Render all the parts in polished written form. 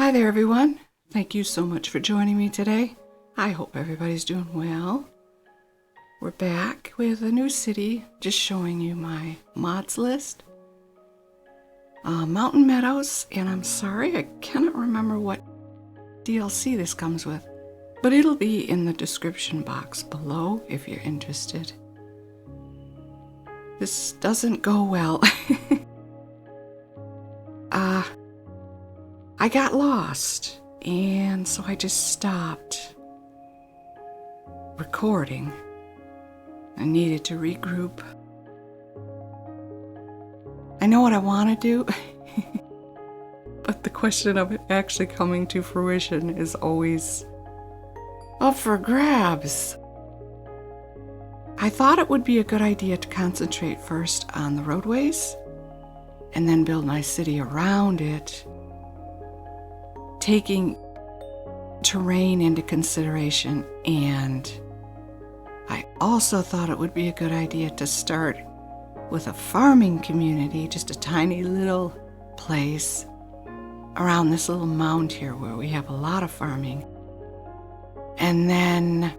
Hi there, everyone. Thank you so much for joining me today. I hope everybody's doing well. We're back with a new city, just showing you my mods list. Mountain Meadows, and I'm sorry, I cannot remember what DLC this comes with, but it'll be in the description box below if you're interested. This doesn't go well. I got lost, and so I just stopped recording. I needed to regroup. I know what I want to do, but the question of it actually coming to fruition is always up for grabs. I thought it would be a good idea to concentrate first on the roadways and then build my city around it, taking terrain into consideration, and I also thought it would be a good idea to start with a farming community, just a tiny little place around this little mound here where we have a lot of farming, and then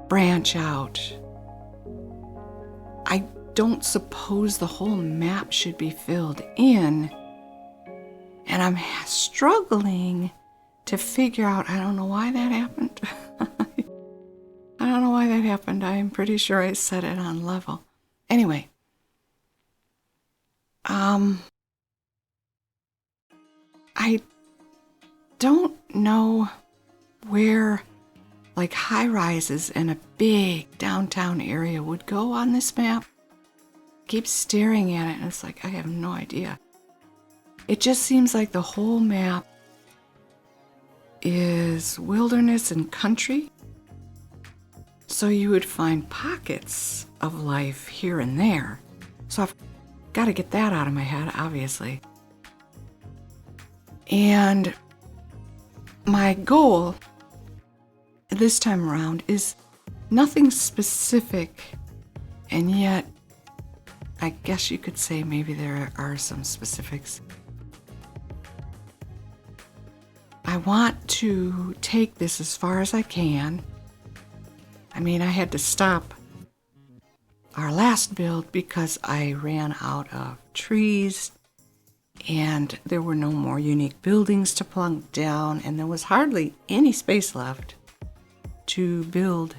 branch out. I don't suppose the whole map should be filled in, and I'm struggling to figure out, I don't know why that happened. I don't know why that happened. I'm pretty sure I set it on level. Anyway, I don't know where like high rises in a big downtown area would go on this map. Keep staring at it and it's like, I have no idea. It just seems like the whole map is wilderness and country. So you would find pockets of life here and there. So I've got to get that out of my head, obviously. And my goal this time around is nothing specific, and yet I guess you could say maybe there are some specifics. I want to take this as far as I can. I mean, I had to stop our last build because I ran out of trees and there were no more unique buildings to plunk down, and there was hardly any space left to build,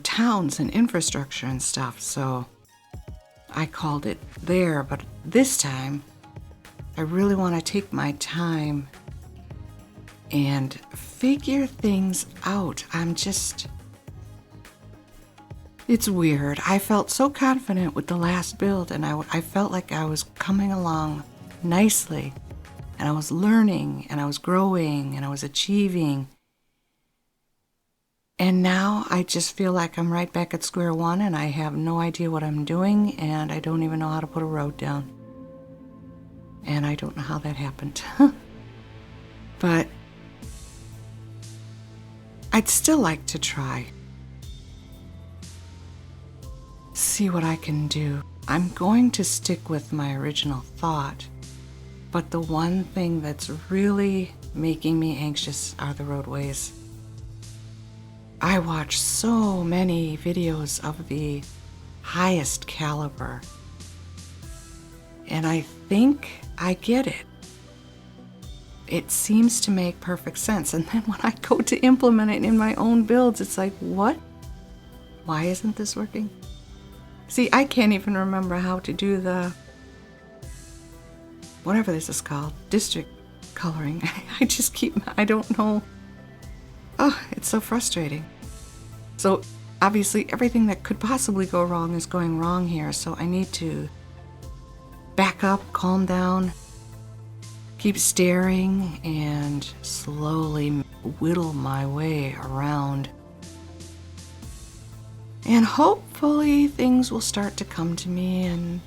towns and infrastructure and stuff. So I called it there, but this time I really want to take my time and figure things out. It's weird. I felt so confident with the last build, and I felt like I was coming along nicely, and I was learning, and I was growing, and I was achieving. And now I just feel like I'm right back at square one, and I have no idea what I'm doing, and I don't even know how to put a road down. And I don't know how that happened. But I'd still like to try. See what I can do. I'm going to stick with my original thought, but the one thing that's really making me anxious are the roadways. I watch so many videos of the highest caliber, and I think I get it. It seems to make perfect sense, and then when I go to implement it in my own builds, it's like, what? Why isn't this working? See, I can't even remember how to do the, whatever this is called, district coloring. I don't know. Oh, it's so frustrating. So obviously everything that could possibly go wrong is going wrong here, so I need to back up, calm down, keep staring, and slowly whittle my way around. And hopefully things will start to come to me, and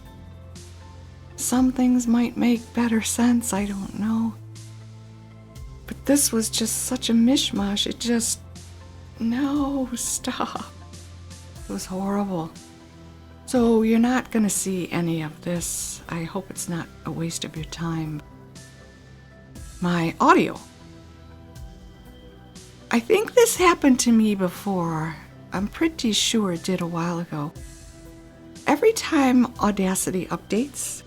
some things might make better sense, I don't know. But this was just such a mishmash. No, stop. It was horrible. So you're not going to see any of this. I hope it's not a waste of your time. my audio. I think this happened to me before. I'm pretty sure it did a while ago. Every time Audacity updates,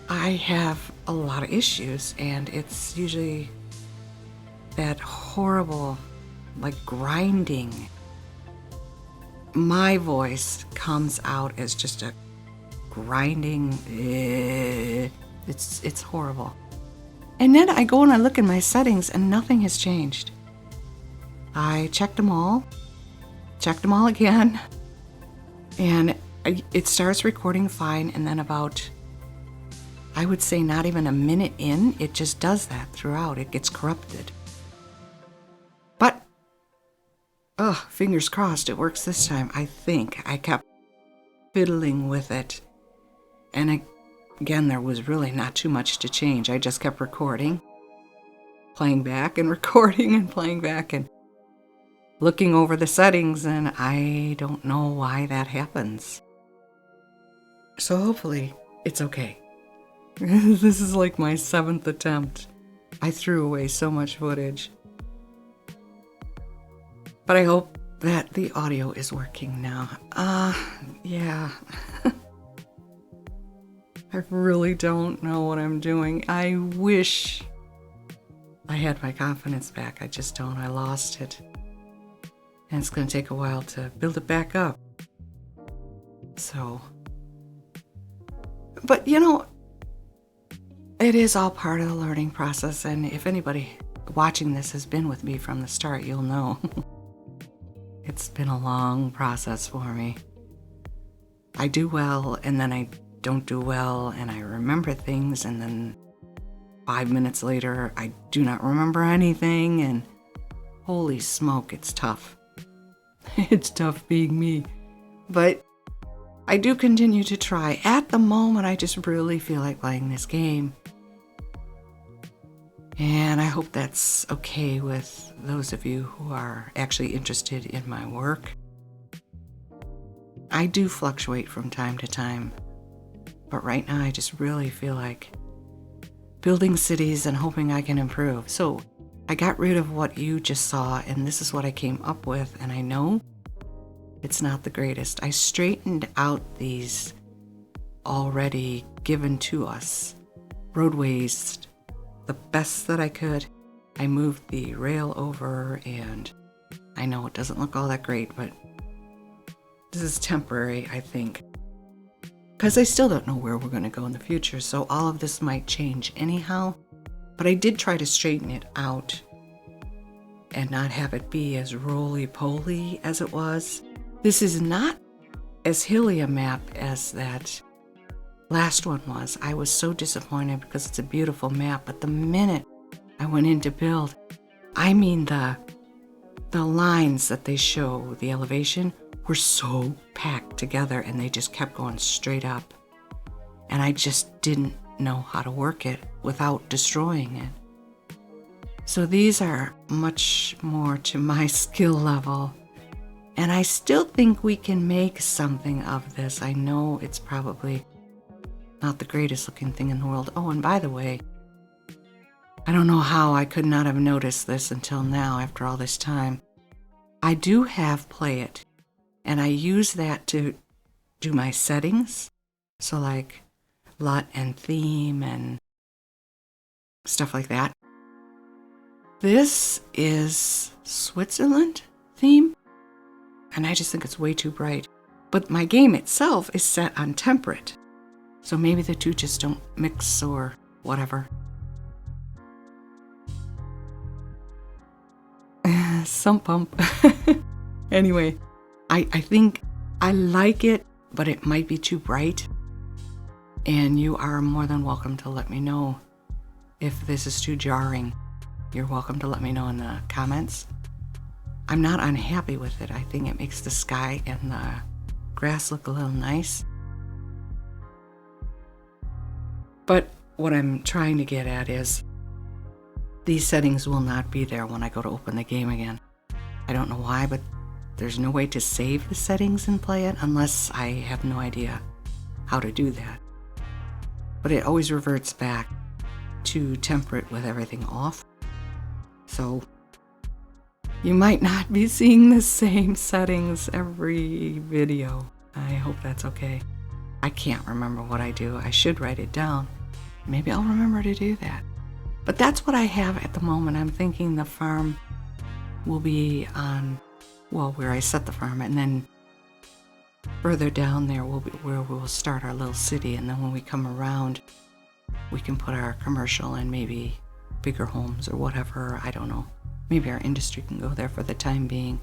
I have a lot of issues, and it's usually that horrible, like, grinding. My voice comes out as just a grinding, it's horrible. And then I go and I look in my settings and nothing has changed. I checked them all again, and it starts recording fine, and then about, I would say not even a minute in, it just does that throughout. It gets corrupted. But, fingers crossed it works this time. I think I kept fiddling with it, and again, there was really not too much to change. I just kept recording, playing back and recording and playing back and looking over the settings, and I don't know why that happens. So hopefully it's okay. This is like my 7th attempt. I threw away so much footage. But I hope that the audio is working now. Yeah. I really don't know what I'm doing. I wish I had my confidence back. I just don't. I lost it. And it's going to take a while to build it back up. So, but you know, it is all part of the learning process. And if anybody watching this has been with me from the start, you'll know. It's been a long process for me. I do well, and then I don't do well, and I remember things, and then 5 minutes later, I do not remember anything, and holy smoke, it's tough. It's tough being me. But I do continue to try. At the moment, I just really feel like playing this game. And I hope that's okay with those of you who are actually interested in my work. I do fluctuate from time to time, but right now I just really feel like building cities and hoping I can improve. So I got rid of what you just saw, and this is what I came up with, and I know it's not the greatest. I straightened out these already given to us roadways the best that I could. I moved the rail over, and I know it doesn't look all that great, but this is temporary, I think, because I still don't know where we're going to go in the future, so all of this might change anyhow. But I did try to straighten it out and not have it be as roly-poly as it was. This is not as hilly a map as that last one was. I was so disappointed because it's a beautiful map, but the minute I went in to build, I mean the lines that they show, the elevation, were so packed together, and they just kept going straight up. And I just didn't know how to work it without destroying it. So these are much more to my skill level. And I still think we can make something of this. I know it's probably not the greatest looking thing in the world. Oh, and by the way, I don't know how I could not have noticed this until now after all this time. I do have Play It, and I use that to do my settings. So like LUT and theme and stuff like that. This is Switzerland theme, and I just think it's way too bright. But my game itself is set on temperate, so maybe the two just don't mix or whatever. Sump pump. Anyway, I think I like it, but it might be too bright. And you are more than welcome to let me know if this is too jarring. You're welcome to let me know in the comments. I'm not unhappy with it. I think it makes the sky and the grass look a little nice. But what I'm trying to get at is these settings will not be there when I go to open the game again. I don't know why, but there's no way to save the settings and play it unless I have no idea how to do that. But it always reverts back. to temper it with everything off. So you might not be seeing the same settings every video. I hope that's okay. I can't remember what I do. I should write it down. Maybe I'll remember to do that. But that's what I have at the moment. I'm thinking the farm will be on, well, where I set the farm, and then further down there will be where we'll start our little city, and then when we come around, we can put our commercial and maybe bigger homes or whatever. I don't know. Maybe our industry can go there for the time being.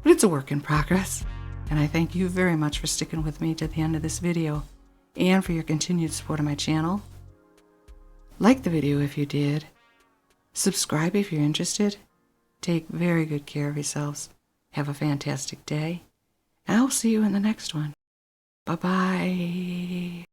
But it's a work in progress, and I thank you very much for sticking with me to the end of this video and for your continued support of my channel. Like the video if you did. Subscribe if you're interested. Take very good care of yourselves. Have a fantastic day. And I'll see you in the next one. Bye-bye.